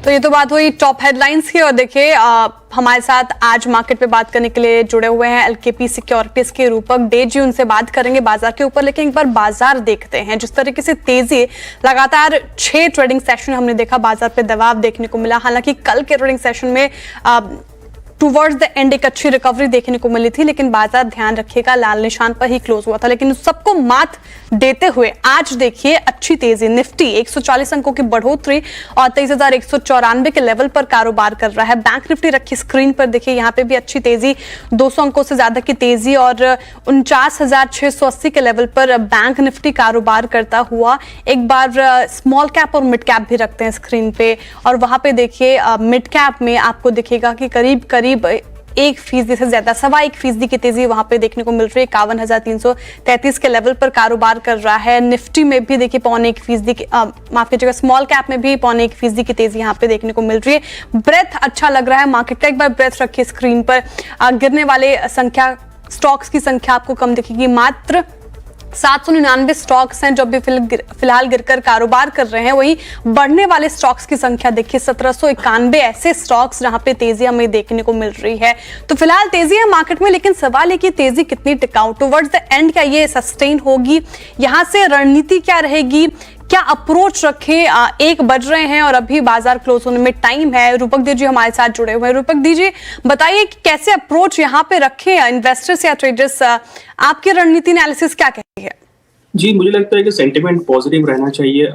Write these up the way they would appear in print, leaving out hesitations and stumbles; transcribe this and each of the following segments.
तो ये तो बात हुई टॉप हेडलाइंस की। और देखिए हमारे साथ आज मार्केट पे बात करने के लिए जुड़े हुए हैं एलकेपी सिक्योरिटीज के रूपक डे जी, उनसे बात करेंगे बाजार के ऊपर। लेकिन एक बार बाजार देखते हैं, जिस तरीके से तेजी, लगातार 6 ट्रेडिंग सेशन हमने देखा बाजार पे दबाव देखने को मिला। हालांकि कल के ट्रेडिंग सेशन में टुवर्ड्स द एंड एक अच्छी रिकवरी देखने को मिली थी, लेकिन बाजार ध्यान रखिएगा लाल निशान पर ही क्लोज हुआ था। लेकिन उस सबको मात देते हुए आज देखिए अच्छी तेजी, निफ्टी 140 अंकों की बढ़ोतरी और 23,194 के लेवल पर कारोबार कर रहा है। बैंक निफ्टी रखी स्क्रीन पर, देखिए यहाँ पे भी अच्छी तेजी, 200 अंकों से ज्यादा की तेजी और 49,680 के लेवल पर बैंक निफ्टी कारोबार करता हुआ। एक बार स्मॉल कैप और मिड कैप भी रखते हैं स्क्रीन पे, और वहां पे देखिए मिड कैप में आपको दिखेगा कि करीब 1% से ज्यादा, 1.25% की तेजी वहां पे देखने को मिल रही है। 51,333 के लेवल पर कारोबार कर रहा है। निफ्टी में भी देखिए 0.25% की, माफ कीजिएगा, स्मॉल कैप में भी 0.25% की तेजी यहाँ पे देखने को मिल रही है। ब्रेथ अच्छा लग रहा है मार्केट का। एक बार ब्रेथ रखिए स्क्रीन पर, गिरने वाले स्टॉक्स की संख्या आपको कम दिखेगी। मात्र 799 स्टॉक्स हैं जो अभी फिलहाल गिरकर कारोबार कर रहे हैं। वहीं बढ़ने वाले स्टॉक्स की संख्या देखिए 1791 ऐसे स्टॉक्स जहां पे तेजी हमें देखने को मिल रही है। तो फिलहाल तेजी है मार्केट में, लेकिन सवाल है कि तेजी कितनी टिकाऊ, टुवर्ड्स द एंड क्या ये सस्टेन होगी, यहां से रणनीति क्या रहेगी, क्या अप्रोच रखें। 1 बज रहे हैं और अभी बाजार क्लोज होने में टाइम है। रूपक दी जी हमारे साथ जुड़े हुए हैं। रूपक दी जी बताइए कि कैसे अप्रोच यहाँ पे रखें इन्वेस्टर्स या ट्रेडर्स, आपकी रणनीति एनालिसिस क्या कहती है? जी, मुझे लगता है कि सेंटिमेंट पॉजिटिव रहना चाहिए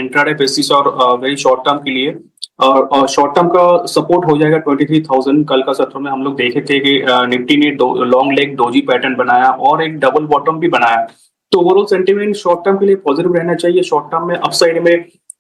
इंट्राडे बेसिस और वेरी शॉर्ट टर्म के लिए। और शॉर्ट टर्म का सपोर्ट हो जाएगा 23,000। कल का सत्र में हम लोग देखे थे कि निफ्टी ने लॉन्ग लेग डोजी पैटर्न बनाया और एक डबल बॉटम भी बनाया। तो ओवरऑल सेंटिमेंट शॉर्ट टर्म के लिए पॉजिटिव रहना चाहिए। शॉर्ट टर्म में अपसाइड में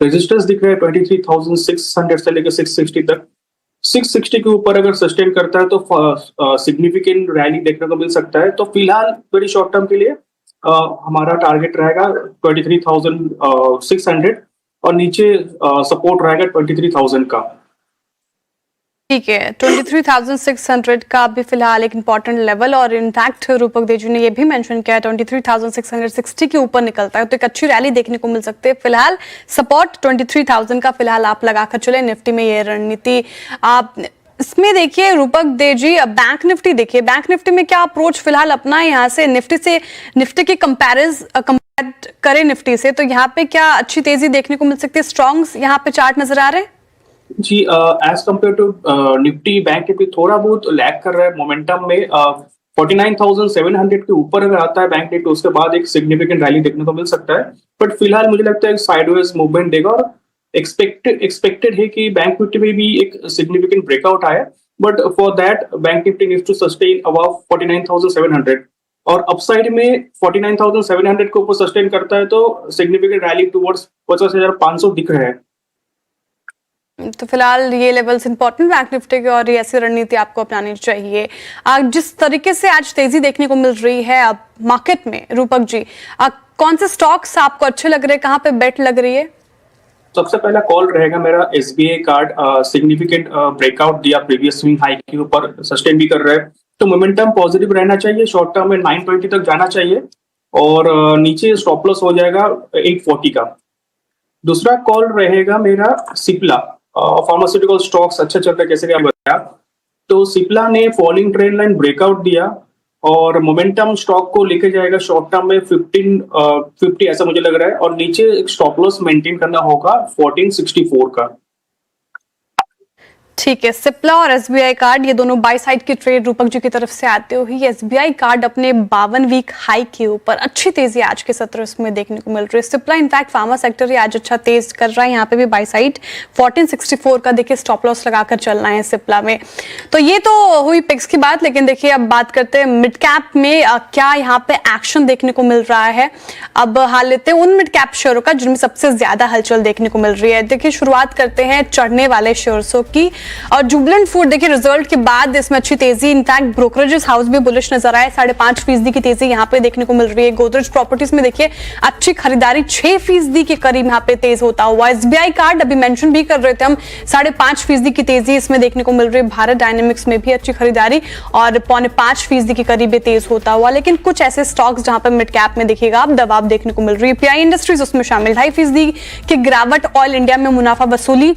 रेजिस्टेंस दिख रहा है 23,600 से लेकर 660 तक। 660 के ऊपर अगर सस्टेन करता है तो सिग्निफिकेंट रैली देखने को मिल सकता है। तो फिलहाल वेरी शॉर्ट टर्म के लिए हमारा टारगेट रहेगा 23,600 और नीचे सपोर्ट रहेगा 23,000 का। ठीक है, 23,600 का भी फिलहाल एक इंपॉर्टेंट लेवल। और इनफैक्ट रूपक देजू ने ये भी मेंशन किया 23,660 के ऊपर निकलता है तो एक अच्छी रैली देखने को मिल सकती है। फिलहाल सपोर्ट 23,000 का फिलहाल आप लगाकर चले। निफ्टी में ये रणनीति आप इसमें देखिए रूपक दे जी, बैंक निफ्टी देखिए, बैंक निफ्टी में क्या अप्रोच फिलहाल अपना यहाँ से निफ्टी की कंपेयर करें निफ्टी से, तो यहाँ पे क्या अच्छी तेजी देखने को मिल सकती है? स्ट्रॉन्ग्स यहाँ पे चार्ट नजर आ रहे हैं जी। As compared to Nifty, bank Nifty थोड़ा बहुत लैग कर रहा है मोमेंटम में। 49,700 के ऊपर अगर आता है बैंक निफ्टी, उसके बाद एक सिग्निफिकेंट रैली देखने को मिल सकता है। बट फिलहाल मुझे लगता है साइडवेज मूवमेंट देगा और एक्सपेक्टेड है कि बैंक निफ्टी में भी एक सिग्निफिकेंट ब्रेकआउट आए। But for that bank Nifty needs to sustain above 49,700 और अपसाइड में 49,700 के ऊपर सस्टेन करता है तो सिग्निफिकेंट रैली टुवर्ड्स 50,500 दिख रहे हैं। तो फिलहाल ये लेवल्स इंपॉर्टेंट बैंक निफ्टी के और ऐसी रणनीति आपको अपनानी चाहिए। जिस तरीके से आज तेजी देखने को मिल रही है अब मार्केट में, रूपक जी कौन से स्टॉक्स आपको अच्छे लग रहे हैं, कहाँ पे बेट लग रही है? सबसे पहला कॉल रहेगा मेरा एसबीआई कार्ड। सिग्निफिकेंट ब्रेकआउट दिया प्रीवियस स्विंग हाई के ऊपर, सस्टेन भी कर रहा है तो मोमेंटम पॉजिटिव रहना चाहिए। शॉर्ट टर्म में 920 तक जाना चाहिए और नीचे स्टॉप लॉस हो जाएगा 840 का। दूसरा कॉल रहेगा मेरा सिप्ला। फार्मास्यूटिकल स्टॉक्स अच्छा चल रहा है जैसे कि आपने बताया, तो सिप्ला ने फॉलिंग ट्रेंड लाइन ब्रेकआउट दिया और मोमेंटम स्टॉक को लेके जाएगा शॉर्ट टर्म में 1550 ऐसा मुझे लग रहा है और नीचे एक स्टॉप लॉस मेंटेन करना होगा 1464 का। ठीक है, सिप्ला और एसबीआई कार्ड ये दोनों बाई साइड की ट्रेड रूपक जी की तरफ से आते हुए एसबीआई कार्ड अपने 52 वीक हाई के ऊपर अच्छी तेजी आज के सत्र में देखने को मिल रही है। सिप्ला इनफैक्ट फार्मा सेक्टर आज अच्छा तेज कर रहा है, यहाँ पे भी बाई साइड 1464 का देखिए स्टॉप लॉस लगाकर चलना है सिप्ला में। तो ये तो हुई पिक्स की बात, लेकिन देखिए अब बात करते हैं मिड कैप में क्या यहाँ पे एक्शन देखने को मिल रहा है। अब हाल लेते हैं उन मिड कैप शेयरों का जिनमें सबसे ज्यादा हलचल देखने को मिल रही है। देखिए शुरुआत करते हैं चढ़ने वाले शेयर्सों की और जुबलेंट फूड देखिए रिजल्ट के बाद इसमें अच्छी तेजी, इनफैक्ट ब्रोकरेजेस हाउस भी बुलिश नजर आए, 5.5% की तेजी यहाँ पे देखने को मिल रही है। गोदरेज प्रॉपर्टीज में देखिए अच्छी खरीदारी 6% के करीब यहाँ पे तेज होता हुआ। एसबीआई कार्ड अभी मेंशन भी कर रहे थे हम, 5.5% की तेजी इसमें देखने को मिल रही है। भारत डायनेमिक्स में भी अच्छी खरीदारी और 4.5% के करीब तेज होता हुआ। लेकिन कुछ ऐसे स्टॉक्स जहां पर मिड कैप में देखिएगा आप दबाव देखने को मिल रही है। पीआई इंडस्ट्रीज उसमें शामिल, 2.5% की गिरावट। ऑयल इंडिया में मुनाफा वसूली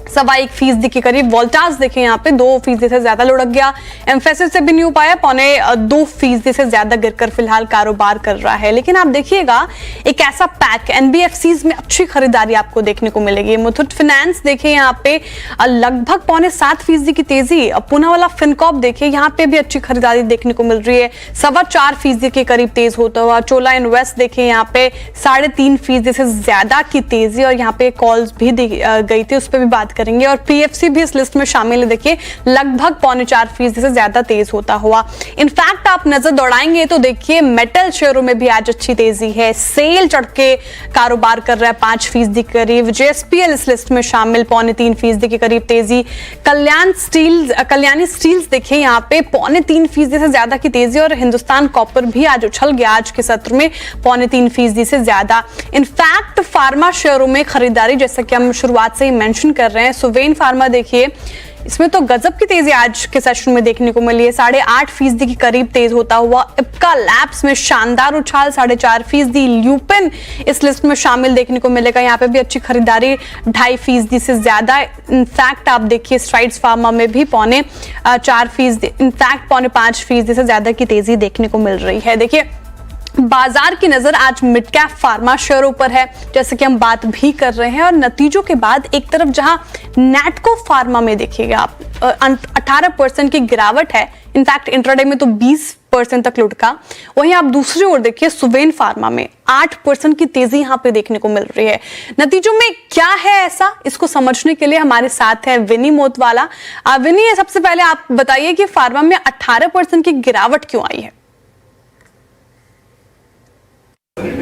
1.25% के करीब। वोल्टास देखें यहाँ पे 2% से ज्यादा लुढ़क गया। एम्फेसिस से भी नहीं हो पाया, 2.25% से ज्यादा गिरकर फिलहाल कारोबार कर रहा है। लेकिन आप देखिएगा एक ऐसा पैक एनबीएफसीज में अच्छी खरीदारी आपको देखने को मिलेगी। मुथूट फाइनेंस देखें यहाँ पे लगभग 7.25% की तेजी। पुणे वाला फिनकॉप देखिए यहाँ पे भी अच्छी खरीदारी देखने को मिल रही है, 4.25% के करीब तेज होता हुआ। चोला इन्वेस्ट देखें यहाँ पे 3.5% से ज्यादा की तेजी, और यहाँ पे कॉल्स भी गई थी, उस पर भी बात करेंगे। और पीएफसी भी इस लिस्ट में शामिल है, देखिए लगभग 4.25% से ज्यादा तेज होता हुआ। इनफैक्ट आप नजर दौड़ाएंगे तो देखिए मेटल शेयरों में भी आज अच्छी तेजी है। सेल चढ़ के कारोबार कर रहा है 5% के करीब। जेएसपीएल इस लिस्ट में शामिल 2.25% के करीब तेजी। कल्याणी स्टील्स देखिए यहाँ पे 3.25% से ज्यादा की तेजी। और हिंदुस्तान कॉपर भी आज उछल गया आज के सत्र में 3.25% से ज्यादा। इनफैक्ट फार्मा शेयरों में खरीदारी जैसा कि हम शुरुआत से ही मेंशन कर रहे हैं, सुवेन फार्मा देखिए इसमें तो गजब की तेजी आज के सेशन में देखने को मिली है, 8.5% के करीब तेज होता हुआ। इप्का लैब्स में शानदार उछाल 4.5%। ल्यूपिन इस लिस्ट में शामिल देखने को मिलेगा, यहाँ पे भी अच्छी खरीदारी 2.5% से ज्यादा। इनफैक्ट आप देखिए स्ट्राइड्स फार्मा में भी 4.25%, इनफैक्ट 5.5% से ज्यादा की तेजी देखने को मिल रही है। देखिए बाजार की नजर आज मिड कैप फार्मा शेयरों पर है, जैसे कि हम बात भी कर रहे हैं। और नतीजों के बाद एक तरफ जहां नैटको फार्मा में देखिएगा आप 18% की गिरावट है, इनफैक्ट इंट्राडे में तो 20% तक लुढ़का। वहीं आप दूसरी ओर देखिए सुवेन फार्मा में 8% की तेजी यहां पे देखने को मिल रही है। नतीजों में क्या है ऐसा, इसको समझने के लिए हमारे साथ है विनी मोतवाला। विनी, सबसे पहले आप बताइए कि फार्मा में 18% की गिरावट क्यों आई है?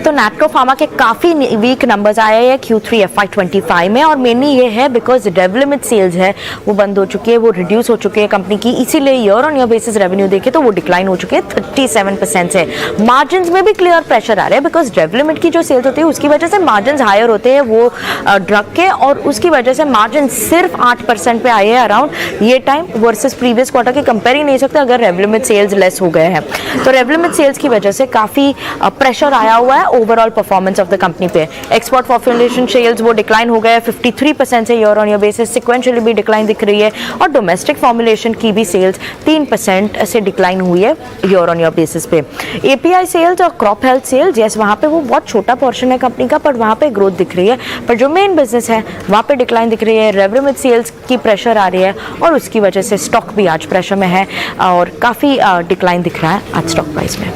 तो नैटको फार्मा के काफ़ी वीक नंबर्स आए हैं Q3 FY25 में, और मेनली ये है बिकॉज डेवलपमेंट सेल्स है वो बंद हो चुकी है, वो रिड्यूस हो चुके हैं कंपनी की, इसीलिए year on year basis revenue देखे तो वो डिक्लाइन हो चुके हैं 37% से। मार्जिन में भी क्लियर प्रेशर आ रहा है बिकॉज डेवलपमेंट की जो सेल्स होती है उसकी वजह से मार्जिन हायर होते हैं वो ड्रग के, और उसकी वजह से मार्जिन सिर्फ 8% पे आए हैं अराउंड ये टाइम वर्सेस प्रीवियस क्वार्टर के कंपेयर ही नहीं सकते अगर रेवलमेंट सेल्स लेस हो गए हैं। तो रेवलमेंट सेल्स की वजह से काफ़ी प्रेशर आया हुआ है overall performance of the company पे। एक्सपोर्ट फॉर्मुलेशन सेल्स वो डिक्लाइन हो गए 53% से year on year basis, sequentially भी डिक्लाइन दिख रही है। और डोमेस्टिक फॉर्मुलेशन की भी सेल्स 3% से डिक्लाइन हुई है ईयर ऑन ईयर बेसिस पे। एपीआई सेल्स और क्रॉप हेल्थ सेल्स, यस वहाँ पे वो बहुत छोटा पोर्शन है कंपनी का, पर वहाँ पे ग्रोथ दिख रही है। पर जो मेन बिजनेस है वहाँ पे डिक्लाइन दिख रही है, रेवेन्यू सेल्स की प्रेशर आ रही है, और उसकी वजह से स्टॉक भी आज प्रेशर में है और काफ़ी डिक्लाइन दिख रहा है आज स्टॉक प्राइस में।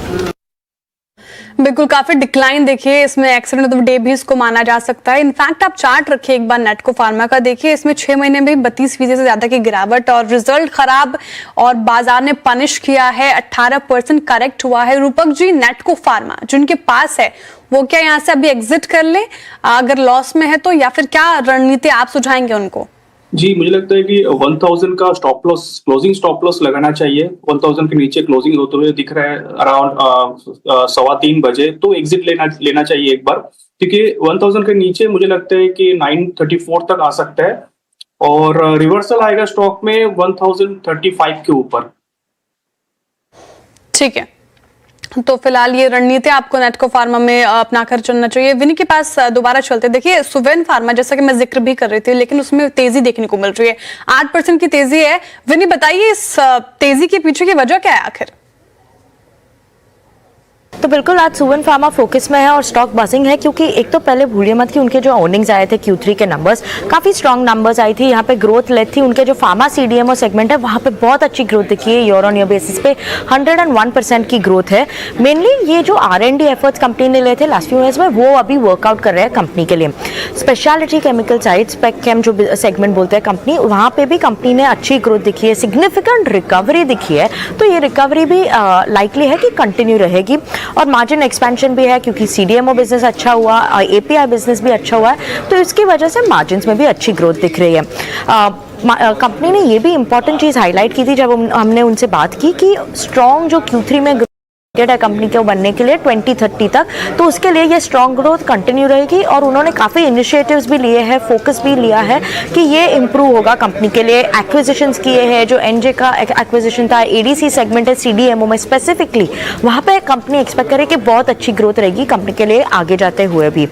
बिल्कुल, काफी डिक्लाइन देखिए इसमें, एक्सीडेंट ऑफ डे भी इसको माना जा सकता है। इनफैक्ट आप चार्ट रखिए एक बार नेटको फार्मा का, देखिए इसमें 6 महीने में 32% से ज्यादा की गिरावट, और रिजल्ट खराब और बाजार ने पनिश किया है, 18% करेक्ट हुआ है। रूपक जी, नेटको फार्मा जिनके पास है वो क्या यहाँ से अभी एग्जिट कर ले अगर लॉस में है तो, या फिर क्या रणनीति आप सुझाएंगे उनको? जी, मुझे लगता है कि 1000 का stop loss, closing stop loss लगाना चाहिए। 1000 के नीचे क्लोजिंग होते हुए दिख रहा है अराउंड 3:15 बजे, तो एग्जिट लेना चाहिए एक बार, क्योंकि 1000 के नीचे मुझे लगता है कि 934 तक आ सकता है, और रिवर्सल आएगा स्टॉक में 1035 के ऊपर। ठीक है, तो फिलहाल ये रणनीति आपको नेटको फार्मा में अपनाकर चलना चाहिए। विनी के पास दोबारा चलते, देखिए सुवेन फार्मा जैसा कि मैं जिक्र भी कर रही थी, लेकिन उसमें तेजी देखने को मिल रही है, 8% की तेजी है। विनी बताइए इस तेजी के पीछे की वजह क्या है आखिर? तो बिल्कुल आज सुवेन फार्मा फोकस में है और स्टॉक बजिंग है, क्योंकि एक तो पहले भूलिए मत कि उनके जो अर्निंग्स आए थे Q3 के नंबर्स काफ़ी स्ट्रॉन्ग नंबर्स आई थी, यहाँ पे ग्रोथ लेट थी। उनके जो फार्मा CDMO सेगमेंट है वहाँ पे बहुत अच्छी ग्रोथ दिखी है, ईयर ऑन ईयर बेसिस पे 101% की ग्रोथ है। मेनली ये जो R&D एफर्ट्स कंपनी ने लिए थे लास्ट फ्यू ईयर्स में वो अभी वर्कआउट कर रहे हैं कंपनी के लिए। स्पेशलिटी केमिकल साइड, स्पेक केम जो सेगमेंट बोलते हैं कंपनी, वहाँ पे भी कंपनी ने अच्छी ग्रोथ दिखी है, सिग्निफिकेंट रिकवरी दिखी है। तो ये रिकवरी भी लाइकली है कि कंटिन्यू रहेगी, और मार्जिन एक्सपेंशन भी है क्योंकि CDMO बिजनेस अच्छा हुआ, API बिजनेस भी अच्छा हुआ है, तो इसकी वजह से मार्जिन्स में भी अच्छी ग्रोथ दिख रही है। कंपनी ने ये भी इंपॉर्टेंट चीज़ हाईलाइट की थी जब हमने उनसे बात की कि स्ट्रॉन्ग जो Q3 में है कंपनी के बनने के लिए 2030 तक, तो उसके लिए ये स्ट्रॉन्ग ग्रोथ कंटिन्यू रहेगी। और उन्होंने काफ़ी इनिशिएटिव्स भी लिए हैं, फोकस भी लिया है कि ये इंप्रूव होगा कंपनी के लिए। एक्विजिशंस किए हैं, जो एनजे का एक्विजिशन था, एडीसी सेगमेंट है सीडीएमओ में स्पेसिफिकली, वहाँ पे कंपनी एक्सपेक्ट करे कि बहुत अच्छी ग्रोथ रहेगी कंपनी के लिए आगे जाते हुए भी।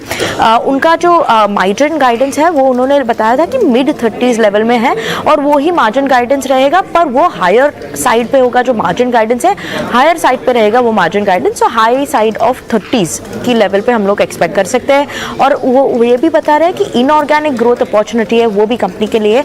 उनका जो मार्जिन गाइडेंस है वो उन्होंने बताया था कि mid-30s लेवल में है और वो ही मार्जिन गाइडेंस रहेगा, पर वो हायर साइड पे होगा। जो मार्जिन गाइडेंस है हायर साइड पे रहेगा वो मार्जिन गाइडेंस, तो हाई साइड ऑफ 30s की लेवल पे हम लोग एक्सपेक्ट कर सकते हैं। और वो ये भी बता रहे हैं कि इनऑर्गेनिक ग्रोथ अपॉर्चुनिटी है वो भी कंपनी के लिए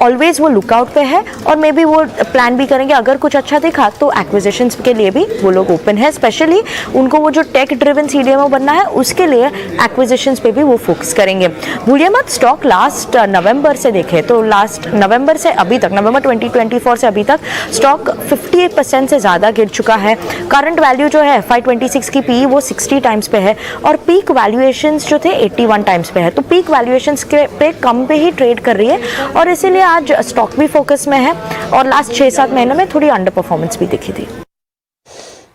ऑलवेज वो लुकआउट पे है, और मे बी वो प्लान भी करेंगे अगर कुछ अच्छा दिखा तो एक्विजिशंस के लिए भी वो लोग ओपन है। स्पेशली उनको वो जो टेक ड्रिवन सीडीएमओ बनना है उसके लिए एक्विजिशंस पे भी वो फोकस करेंगे। भूलिए मत, स्टॉक लास्ट नवंबर से देखे तो लास्ट नवंबर से अभी तक, नवंबर 2024 से अभी तक स्टॉक 58% से ज़्यादा गिर चुका है। करंट वैल्यू जो है FY26 की पी वो 60 टाइम्स पे है और पीक वैल्यूएशंस जो थे 81 टाइम्स पे है, तो पीक वैल्यूएशंस के पे कम पे ही ट्रेड कर रही है और इसीलिए आज स्टॉक भी फोकस में है। और लास्ट 6-7 महीनों में थोड़ी अंडर परफॉर्मेंस भी दिखी थी।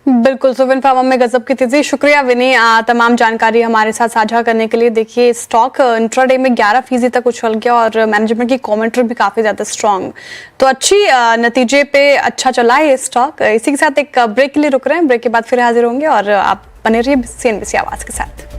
बिल्कुल, सुविन फार्मा में गजब की तेजी। शुक्रिया विनी तमाम जानकारी हमारे साथ साझा करने के लिए। देखिए स्टॉक इंट्राडे में 11% तक उछल गया और मैनेजमेंट की कमेंट्री भी काफी ज्यादा स्ट्रांग, तो अच्छी नतीजे पे अच्छा चला है ये स्टॉक। इसी के साथ एक ब्रेक के लिए रुक रहे हैं, ब्रेक के बाद फिर हाजिर होंगे और आप बने रहिए CNBC आवाज के साथ।